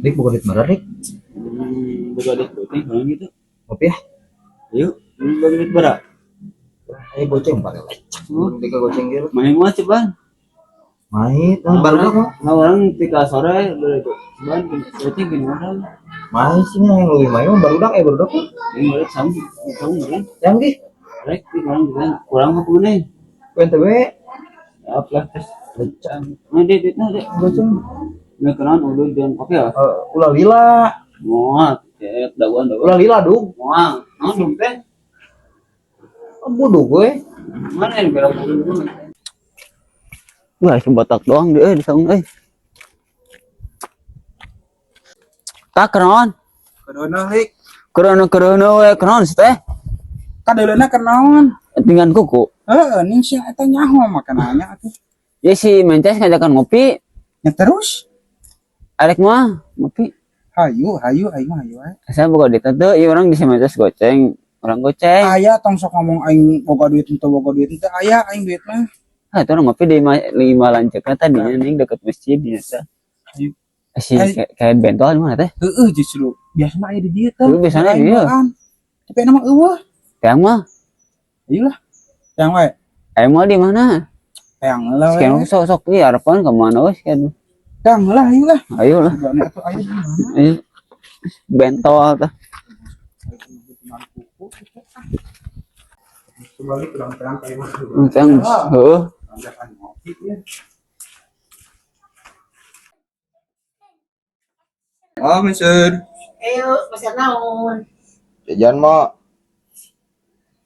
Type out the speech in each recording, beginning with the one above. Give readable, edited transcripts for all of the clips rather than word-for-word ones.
Dik buka duit mana Dik? Buka duit goceng kalau gitu. Kopi ya? Yuk, buka duit berapa? Ayo goceng pakai lecek. Dik goceng gitu. Main mah coba. Main, baru dah kok. Nah, orang tika sore dulu itu. Cuman goceng gini orang. Main sih yang lebih main baru dah baru dah. Ini balik sama kan. Yang di Rek di orang juga kurang apa nih? PNTB Apa tes lecang. Nah, duitnya deh goceng. Nggak kenal udah jangan pakai ya. ulah lila. Muat, kayak daguan. Ulah lila dong. Muang, dompet. Bodoh gue. Mana yang berapa dulu? Wah, sebatak doang deh di sana Tak kenaon. Kenaon Lik. Kerono we kenaon sih teh? Kadeulana kenaon? Dengan kuku. Heeh, ning sia eta nyaho makanannya atuh. Ya si Mences ngajakan ngopi. Ya terus. Arek mah ngopi. Hayu ae. Saya buka duit teh, ieu orang di si Mences goceng. Orang goceng. Aya tong sok ngomong aing boga duit teu aya aing duit mah. Ah, itu orang ngopi di lima lanceukna tadinya ning deket masjid di eta. Si kayak bentol mana teh? Heeh justru. Biasana aya di dieu teh. Biasana di dieu. Tapi nama eueuh. Yang mah? Ayolah. Yang wae. Yang mah di mana? Yang lah we. Sekarang sok ieu harapan ke mana we kan? Yang lah ayolah. Ayolah. Ayo di mana? Ayo. Bentol teh. Kembali terang-terang kayak mah. Yang heuh. Oh, Mister. Ayo, pesan naon? Jajan mau.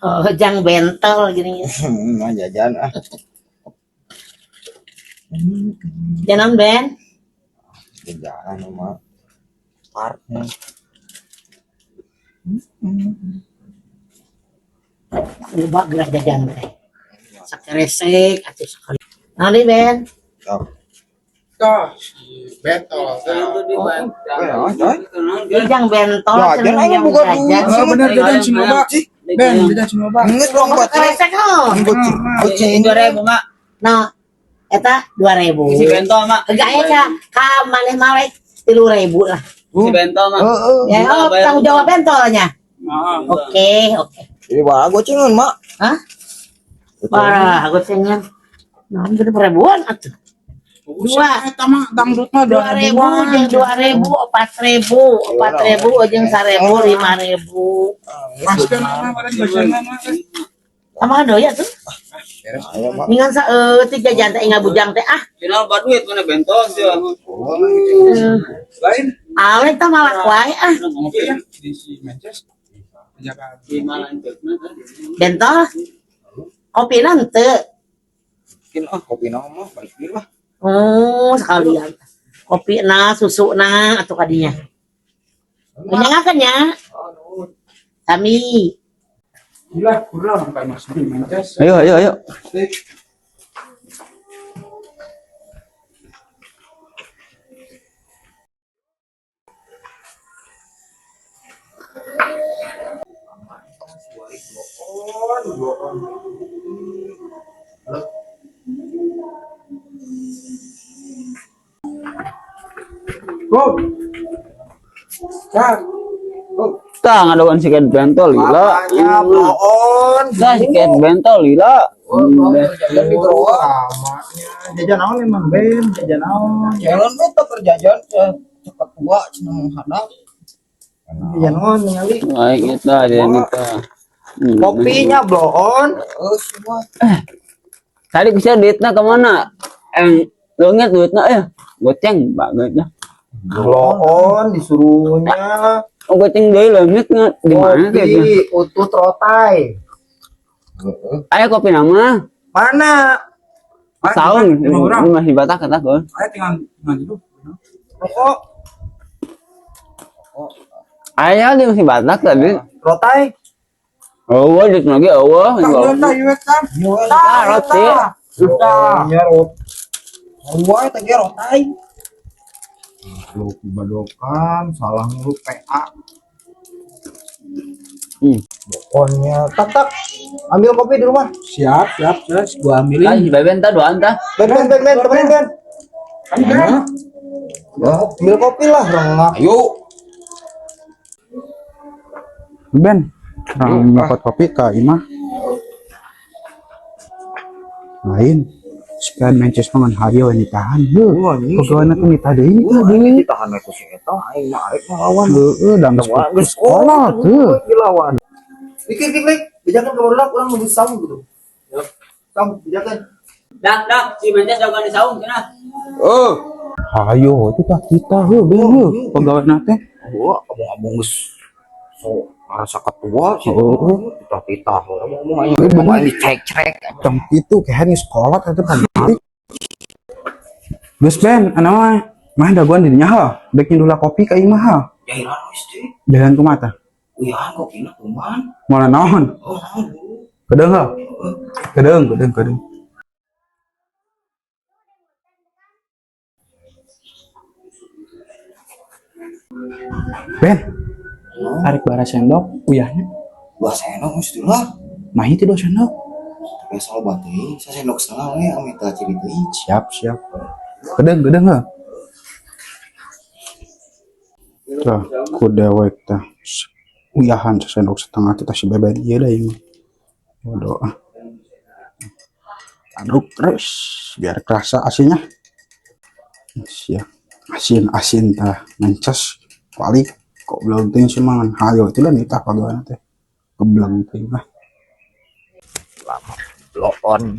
Oh, jang bentol gini. Mah jajan ah. Jangan Ben. Jajan mah. Partnya. Coba gerak jajan teh. Sakeresek atuh sekali. Nanti Ben. Toh, bentol. Jang bentol Jajan cenah aja yang buka jajan. duit. Oh bener jajan Cinoba. Ben, jajan Cinoba. Ingat dong buat Sakeresek oh. goceng 2000 mak. Nah, eta 2000. Si bentol mak. Enggak aya ka maneh maleh 3000 lah. Si bentol mak. Ya, oh, tanggung jawab bentolnya. Oke. Ini bawa gocengan mak. Hah? Parah, aku cengen. Nah, gede ribuan atuh. Dua. Eta mah dangdut mah 2000 jeung 2000 4000 jeung 1000 5000. Maskeun mah pada jajanan mah. Sama doya tuh. Ayo mak. Ningan saeutik jajan teh ingat bujang teh ah. Final baduit mana bentol sih. Lain. Awet teh malak wae ah. Ngopi ya di si Manchester. Jaga Di Malanceukna tadi. Bentol. Kopina henteu. Mungkin kopi nama mah balik dulu lah. Oh, sekalian. Kopina, susuna atuh kadinya. Menyangakeun nya. Sami. gila kurang kayak Mas di Manchester. Ayo. Go. Cak. Tah ngadoan siket bentol gila. Ya, pohon. Tah siket bentol gila. Jajan di bawah. Jajan naon emang Ben, jajan naon. Jalan itu perjajan cepat tua cenah hadap. Jajan naon ningali. Baik kita dia kita. Kopinya blon. Semua. Tadi bisa duitnya kemana? Lo inget duitnya goceng bangetnya. Blon disuruhnya. Oh goceng deui leungitnya di mana Kopi utut rotai. Ayo kopi nama. Mana? Saung ini masih batak kata gue. Ayo tinggal dulu. Rokok Ayo dia masih batak tadi. rotai. Oh, duit lagi oh. Roti. Ya rot. Gua teh rotai. Lu badokan salah lu PA. Pokoknya tak ambil kopi di rumah. Siap, terus gua ambilin. Beben tah doan tah. Ben temenin Ben. Ambil kopi lah, rengak. Ayo. Ben, orang dapat kopi ke imah. Lain. Sekian mences mangan hayo yang ditahan. Pegawai tuh nita deui tadi. Ditahan aku si eta aing mah arek ngelawan. Heeh, dan geus sekolah tuh. Dilawan. Dikit-dikit, bejakan ke barudak urang nu saung gitu. Ya. Saung bejakan. Dak, si Mences jagoan di saung cenah. Oh. Hayo itu tak kita ben pegawai nate. Gua abang-abang geus so rasa ketua sih. Titah ngomong aja pemain dicek-cek. Jam itu kayak di sekolah itu kan. Gus Ben, anawa mah daguan dirinya ha. Bikin dulu kopi ka imah ha. Jairan wis teh. Jalan ke mata. Uyahan kopina kuman. Moal naon? Oh, Kedeung ha. Kedeung. Ben, arek bara sendok uyahnya. 2 sendok mesti lah. Mah itu 2 sendok. Tapi soal batu, saya sendok setengah we ame teh ciri teh. Siap. Kedeung ha. Tah, ku dewek tah. Uyahan sendok setengah teh si beben ieu da ieu. Waduh. Aduk terus biar kerasa asinnya. Siap. Asin tah mences balik kok belum ting sih mangan hayo itu lah nita pagawana teh kebelang teh lah Loon.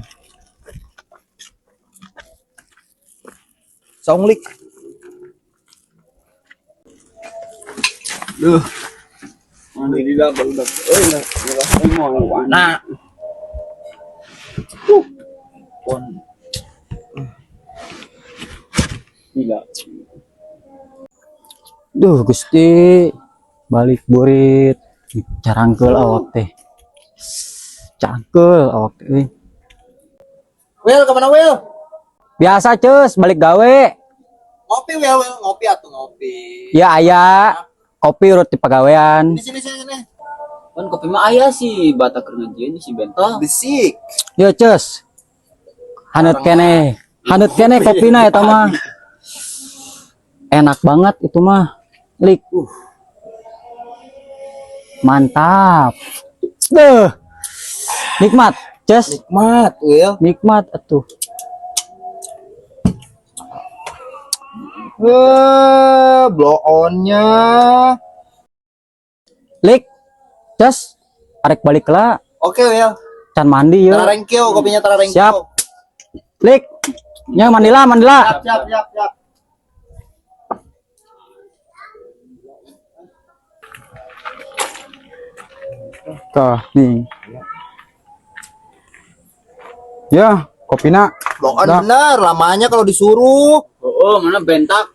Songlik. Duh. Mandi di dalam barudak. Euy, mau Nah, pon. Gila. Duh Gusti balik burit carangkeul awak teh. Cangkeul awak teh. Will kemana Will? Biasa Cus balik gawe. Ngopi Will, ngopi atuh ngopi. Ya aya kopi urut di pagawean. Sini. Kan kopi mah aya sih bata keur ngajian si Bento. Bisik. Yo Cus. Haneut keneh kopina eta mah. Enak banget itu mah. Lik. Mantap. Duh. Nikmat, Cus. Nikmat Will. Nikmat atuh. Blow on-nya. Lik. Cus. Arek balik lah. Oke Will. Can mandi yeuh. Tararengkio, kopinya tararengkio. Siap. Lik. Nya mandilah. Siap. tah nih ya kopina Blow on bener, lamanya kalau disuruh. Oh, mana bentak.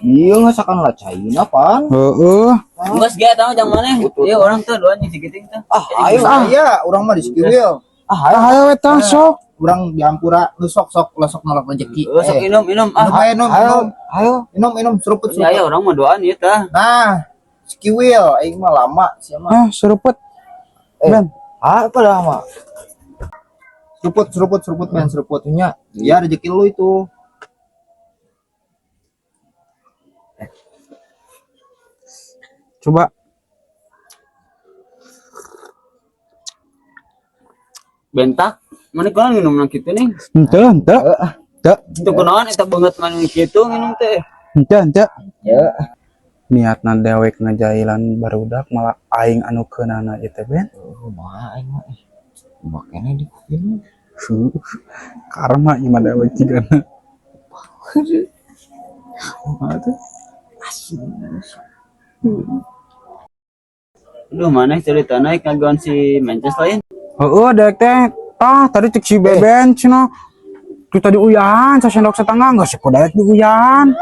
Iya ngasakan lah China pan. heeh Geus ge eta mah jang maneh. Ieu orang teh doan jeung sigiting teh. Ayo aya, urang mah di Skiwil. hayo eta sok Urang diampura nu sok lesok nolak rezeki. Sok minum. Minum seruput. Ya aya orang mah doan ieu tah. Nah, Skiwil aing mah lama sia mah. seruput Ben Apa dah mah? Seruput Ben seruputnya. Ya rezeki lu itu. coba Bentak. Mana kunaon minum nang kitu nih? henteu Itu kunaon eta banget mana kitu minum teh. henteu Ya. niatna dewek ngajailan barudak malah aing anu keunana ieu teh Ben Mah aing mah. Makanya di kuping. karma ieu mah dewek cigana Aduh. Duh, mana cerita naik ngagoan si Mences lain. Heeh, dek teh. Tadi cek si Beben cenah. Tuh tadi uyahan sasendok setengah enggak sih kudaek di uyahan.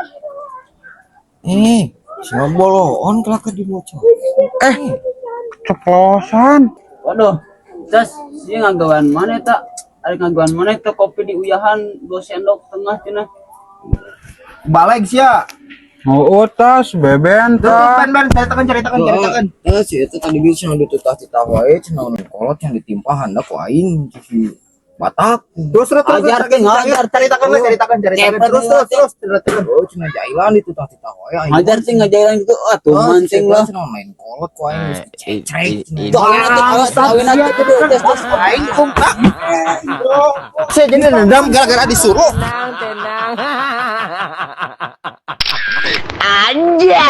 Siapa boloon kelak di bocor. Ceplosan. Waduh. Terus si ngagoan mana tak? Ada ngagoan mana itu kopi di uyahan 2 sendok setengah cenah. Balik sia. Oh, tas Beben tah. Ben, ceritakan. Si itu tadi bisa ditutah-tutah wae cenah nu kolot yang ditimpa hendak ku aing si Batak. Terus Ajar ting, ajar ceritakan terus. Oh, cina jailan itu tah tita hoy. Ajar ting ngajarin gitu. Tuh mancing lah. Cina main kolot ku aing cek. Tuh kawin aja tuh tes Aing kumpak. Saya jadi dendam gara-gara disuruh. Anja.